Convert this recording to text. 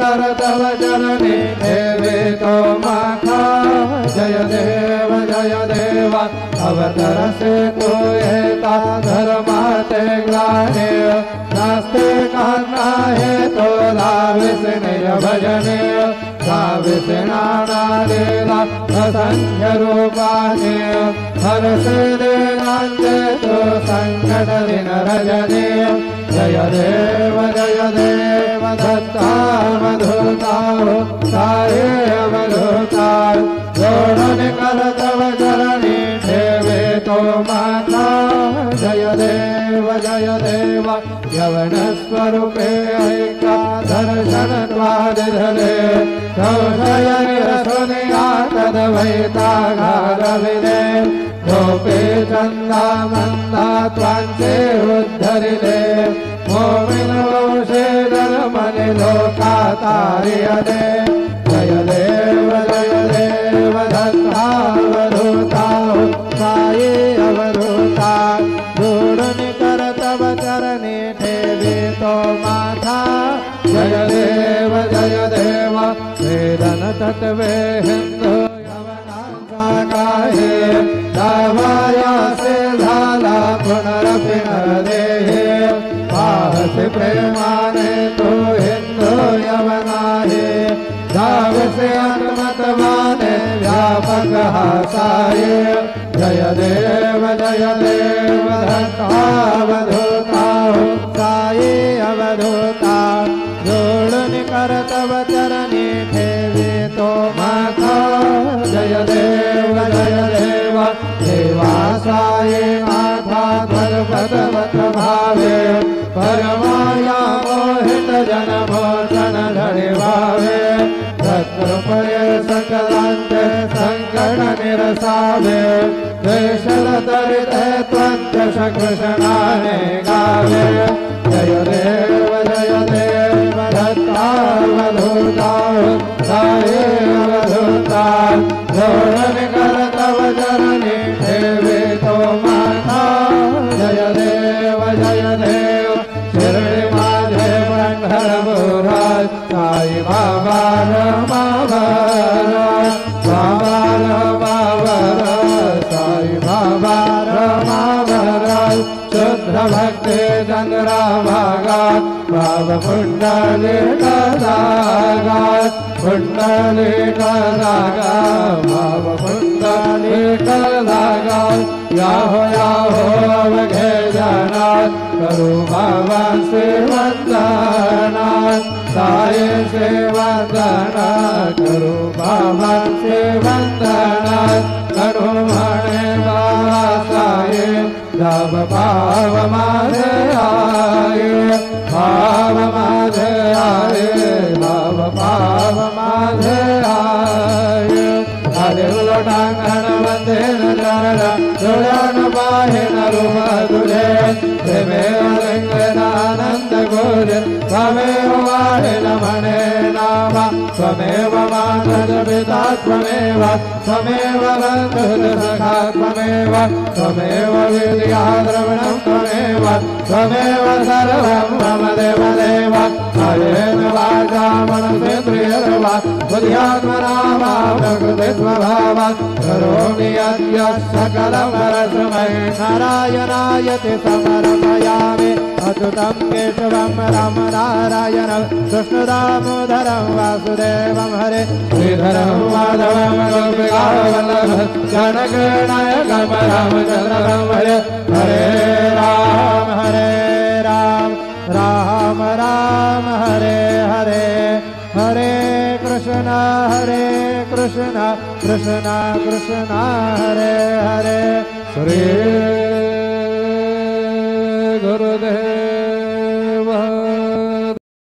कर तव चरणी देवे तो माथा जय देव अवतर से तो हेता धर्माते ग्लाने नास्ते कान्ना है तो लाविस्नेय भजने लाविस्नानादेला असंख्य रूपाने हर से देनांचे तो संकट दिन रजने जय देव दत्तावधूता साये अवधूता जोड़न कर तव चरणी देवे तो माता जय देव यवन स्वरूपे ऐका दर्शन द्वादिधले संशय निरसुनिया तद्वैता घारविदे गोपे चंदा मंदा त्वांचे उद्धरिले मोमिन वंशे धर्मनि लोका तारियदे जय देव दत्तावधूता साये अवधूता जोड़न कर तव चरणी देवी तो माथा जय देव वेदन तत्वे हिंदू यवनांगाहे दावाया से झाला पुनरपि नरदेहे पाहसि प्रेमाने तो हिंदू यवनाहे दाव से अंतमतवाने व्यापक हासाये जय देव दत्तावधूता साये अवधूता जोड़न कर तव चरणी देवी तो माता जय देव देवा साये माता ध्वजपदवत भावे परमाया मोहित जन मोचन धरि भावे तत्कृपये सकलांते संकट निरसावे द्वेषल तरिते त्वंत्यश कृष्णाने गावे जय देव दत्तावधूता साये अवधूता जोड़न कर तव चरणी देवे तो माता जय देव शिरडी माझे पंढरपुरात साई बाबा रमावरात साई बाबा रमावरात शुद्ध भक्ति चंद्रा भागात बाब पुंडलिका दागात पुंडलिका दागात बाब पुंडलिका दागात याहो अवघे जनात करू बाबा से वंदनात साये से वंदनात करू बाबा से वंदनात करू म्हणे बाबा साये जब भाव माझे आये भाव माझे आये भाव माझे आये आदे लोटांगण वंदे नरण जोड़न पाहे नरुम तुझे प्रेमेव लिंगनानंद गोरे त्वमेव वाहिन मने नामा त्वमेव मातज पिता त्वमेव बन्धुज सखा त्वमेव विद्या द्रविणं त्वमेव सर्वं मम देव कायेन वाचा मनसेन्द्रियर्वा बुद्ध्यात्मना वा प्रकृते स्वभावात् करोमि यद्य सकलं परस्मै नारायणायति समर्पयामि अच्युतं केशवं राम नारायणं कृष्णदामोदरं वासुदेवं हरे श्रीधरं माधवं गोपिकावल्लभं जनगणनायकं रामचन्द्रं हरे राम राम हरे हरे हरे कृष्ण कृष्ण कृष्ण हरे हरे श्री गुरुदेव